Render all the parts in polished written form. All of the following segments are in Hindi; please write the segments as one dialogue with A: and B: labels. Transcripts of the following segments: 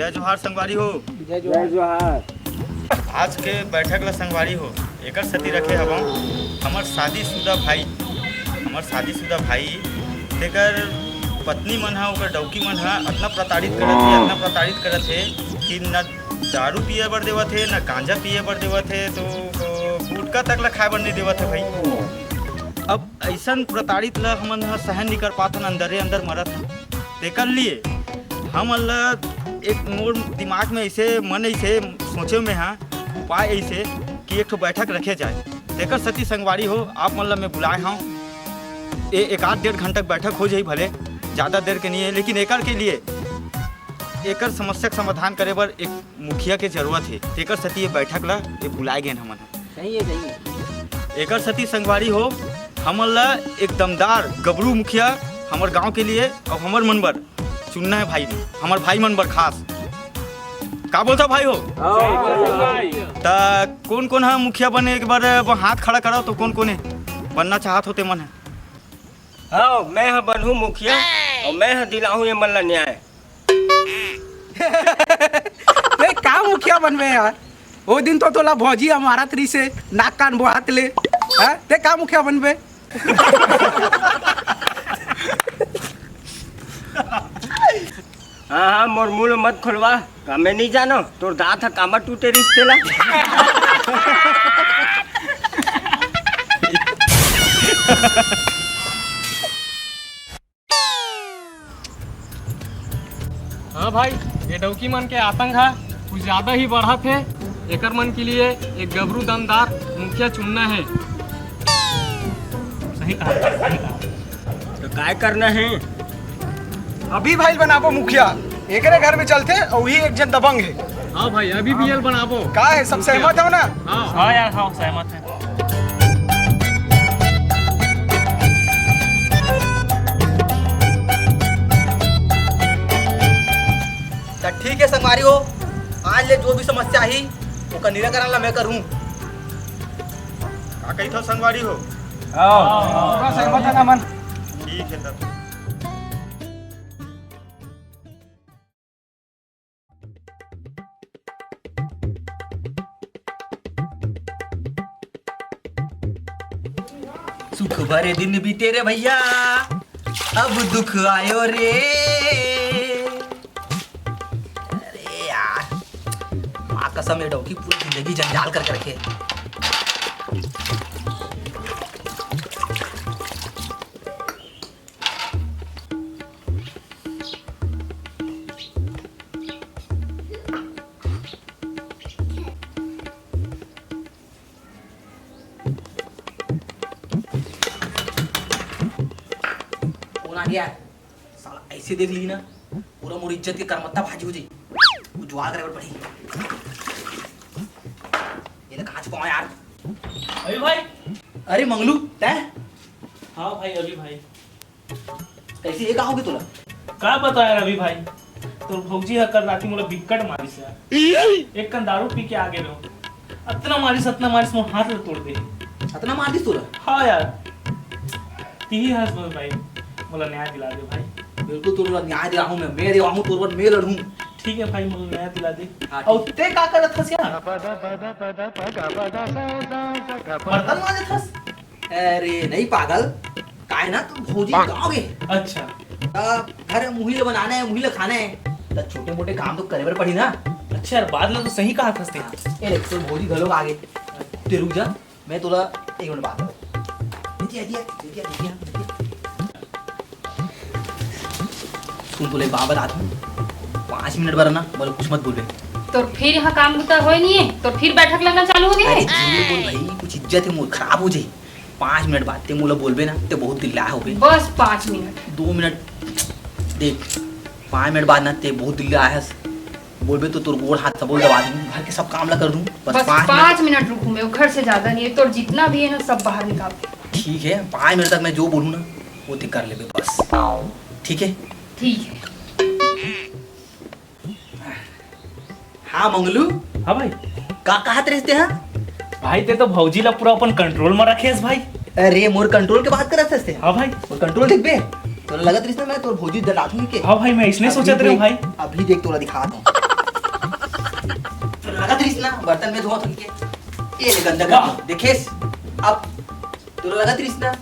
A: जय जोहार संगवारी हो।
B: जय जोहार।
A: आज के बैठक ला संगवारी हो एकर सती रखे हवा हमर शादीशुदा भाई तेकर पत्नी मन हा ओकर डौकी मन हा इतना प्रताड़ित करत है कि न दारू पिए बर देवत है न गांजा पिए बर देवत है तो गुटका तक ला खाए बर नहीं देवत है भाई। अब ऐसन प्रताड़ित ला हमन हा सहन नहीं कर पाथन, अंदर मरत हन। तेकर लिए हम एक मोर दिमाग में ऐसे मन ऐसे सोचे में हाँ उपाय ऐसे कि एक ठो बैठक रखे जाए। तेकर सती संगवारी हो आप मन ला मैं बुलाए हूँ। एक आध डेढ़ घंटा बैठक हो जाए, भले ज़्यादा देर के नहीं है, लेकिन एकर के लिए एकर समस्या का समाधान करे बर एक मुखिया के जरूरत है। एकर सती ये बैठक ला ये बुलाए गए हमन।
B: सही है।
A: एकर सती संगवारी हो हमन ला एक दमदार गबरू मुखिया हमार गांव के लिए और हमार मनबर चुनना है भाई, हमार भाई मनबर खास। का बोलता भाई हो? ता कौन कौन है मुखिया बने एक बार हाथ खड़ा कराओ तो कौन कौन है बनना चाहत होते मन है?
C: हाँ मैं हाँ बनहूँ मुखिया और मैं हाँ दिलाहूँ ये मन ला न्याय।
B: नहीं का मुखिया बनवे यार, वो दिन तो तोला भौजी हमारा तरी से नाक कान बोहात ले हाँ ते का मुखिया बनवे?
C: हाँ मोर मुँह मत खोलवा का मैं नहीं जानो तोर दांत कामा टूटे रिश्ते ला।
D: हाँ भाई ये डौकी मन के आतंक है कुछ ज्यादा ही बढ़ा थे। एकर मन के लिए एक गबरू दमदार मुखिया चुनना है। सही कहा।
C: तो काय करना है?
B: अभी भाई बनाबो मुखिया, एकरे घर में चलते और वही एक जन दबंग है।
D: हाँ भाई अभी भी बनाबो।
B: का है सब सहमत हो ना?
D: हाँ यार हाँ सहमत है।
E: ठीक है संगवारी हो, आज ले जो भी समस्या ही उसका निराकरण ला मैं करूँ।
A: का कही था संगवारी हो?
B: सहमत है ना मन?
A: ठीक है तब।
E: सुख भरे दिन बीते रे भैया, अब दुख आयो रे। अरे यार माँ कसम ये डौकी पूरी जिंदगी जंजाल करके रखे। यार साला ऐसे देख ली ना पूरा मोर इज्जत की करमत्ता भाजी हो जाई। वो जुआल करे पड़ी ये ना कहाँ छुपाऊं यार?
D: अभी भाई।
E: अरे मंगलू तै?
D: हाँ भाई अभी भाई।
E: कैसे ये कहोगे तुला?
D: का बताया रवि भाई तो भौजी है कल राती मोला बिकट मारी से एक कन दारू पी के आ गेलो अतना मारिस मोर हाथ तोड़ दे।
E: अतना मार दिस तुला?
D: हाँ यार ती हंस भाई मोला न्याय दिला दे भाई।
E: बिल्कुल तुला न्याय दिलाऊं मैं दिलाऊं तोर पर मैं लड़ूं।
D: ठीक है भाई मोला न्याय दिला दे।
E: और ते का करत हस यार? बर्तन मांजत हस? अरे नहीं पागल काय ना तू भौजी गाँव है।
D: अच्छा
E: घर मुहिल बनाना है मुहिल खाना है तो छोटे मोटे काम तो करे बर पड़ी ना।
D: अच्छा यार बाद में तो सही कहा फंसते
E: ए देख तो भौजी घर लोग आगे ते रुक जा मैं तुला एक मिनट बात सुन तुले बात बता दूं 5 मिनट बर ना बोले कुछ मत बोले
F: तो फिर यहाँ काम होता हो नहीं है तो फिर बैठक लगना चालू हो गया
E: अरे
F: है।
E: झूठ बोल भाई कुछ इज्जत है मोर खराब हो जाए 5 मिनट बाद ते मोला बोलबे ना ते बहुत दिल लाया होबे।
F: बस 5 मिनट
E: 2 मिनट देख 5 मिनट बाद ना ते बहुत दिल लाया है बोलबे तो तोर गोड़ हाथ सब दबा दूं घर के सब काम ला कर दूं
F: बस 5 मिनट रुकूं मैं घर से ज्यादा नहीं है तो जितना भी है ना सब बाहर निकाल दे।
E: ठीक है 5 मिनट तक मैं जो बोलूं ना वो ते कर लेबे बस ठीक है।
F: ठीक है।
E: हाँ मंगलू
D: हाँ भाई
E: का कहत रहते हैं?
D: भाई ते तो भौजी ला पूरा अपन कंट्रोल में रखेस भाई।
E: अरे मोर कंट्रोल के बात करत हस्ते।
D: हाँ भाई
E: और कंट्रोल देख बे तो लगत रिश्ते में तोर भौजी दलात के।
D: हाँ भाई मैं इसने सोचा थे भाई।
E: अभी देख तोरा दिखा दूं लागत रहीस ना बर्तन में धोत के ये ले गंदा कर देखेस अब तोरा लागत रहीस ना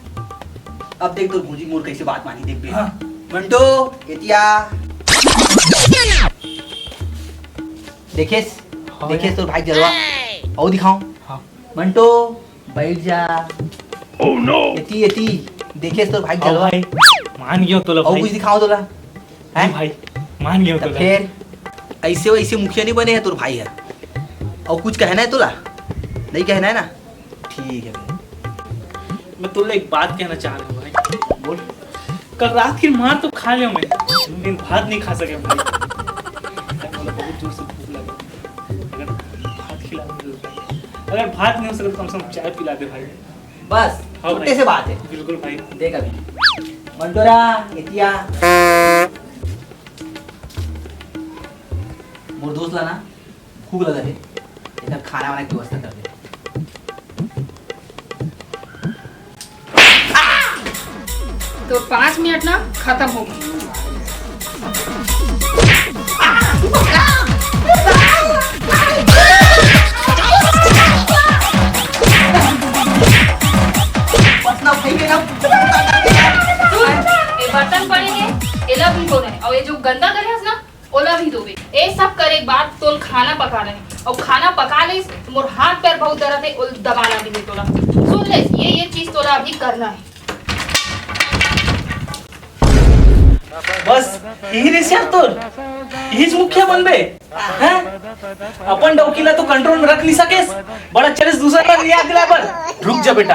E: अब देख तो भौजी मोर कैसे बात मानी देख बे
B: हाँ।
E: मंटो एतिया देखेस देखेस तो भाई जलवा और दिखाऊं
B: हाँ।
E: मंटो बैठ जा ओह नो एती एती देखेस तो भाई
D: आओ
E: जलवा
D: भाई मान गयो तोला
E: और
D: भाई
E: कुछ दिखाओ तोला हैं
D: भाई मान गयो
E: तो
D: तोला
E: फिर ऐसे वैसे मुखिया नहीं बने हैं तोर भाई है और कुछ कहना है तोला नहीं कहना है ना ठीक है
D: मैं तोला एक बात कहना चाह रहा हूँ भाई
E: बोल
D: कल रात की मार तो खा लिया मैं लेकिन भात नहीं खा सके भाई मुझे बहुत जोर से भूख लगी अगर भात खिला दे भाई अगर भात नहीं हो सके तो कम से कम चाय पिला दे भाई
E: बस
D: हाँ
E: छोटे
D: भाई।
E: से बात है
D: बिल्कुल भाई
E: देख अभी मंटोरा एतिया मोर दोस्त ला ना भूख लगा है इधर खाना वाना की व्यवस्था कर दे
F: तो 5 मिनट ना खत्म हो गए।
E: बस ना भाई मेरा
F: ये बर्तन पड़े हैं एला भी धोना है और ये जो गंदा करे है ना ओला भी धोबे ये सब करे के बाद तोल खाना पका रहे और खाना पका ले तो मोर हाथ पैर बहुत दर्द है और दबाना भी है तोला सुन ले ये चीज तोला अभी करना है।
D: बस यही रे यार तोर यही मुखिया बनबे हैं अपन डौकीला तो कंट्रोल में रख नहीं सकेस बड़ा चरस दूसरा का याद दिला पर रुक जा बेटा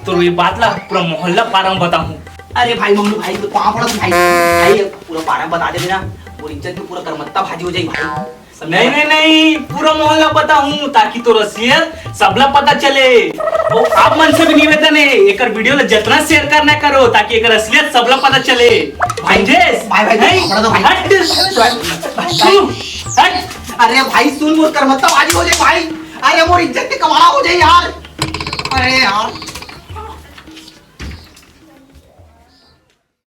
D: तो ये बात ला पूरा मोहल्ला पारा में बताऊं
E: अरे भाई मम्मी भाई तो कहाँ पड़ा भाई भाई पूरा पारा बता दे ना और इज्जत भी पूरा करमत्ता भाजी हो जाएगी भाई
D: नहीं पूरा मोहल्ला पता हूँ ताकि तो शेयर सबला पता चले वो आप मन से भी निवेदन है एक वीडियो ला जितना शेयर करना करो ताकि एक असलियत सबला पता चले भाई जेस
E: भाई
D: हट
E: अरे भाई सुन मोर करमत्ता भाजी हो जाए भाई अरे मोर इज्जत के कमाड़ा हो जाए यार अरे यार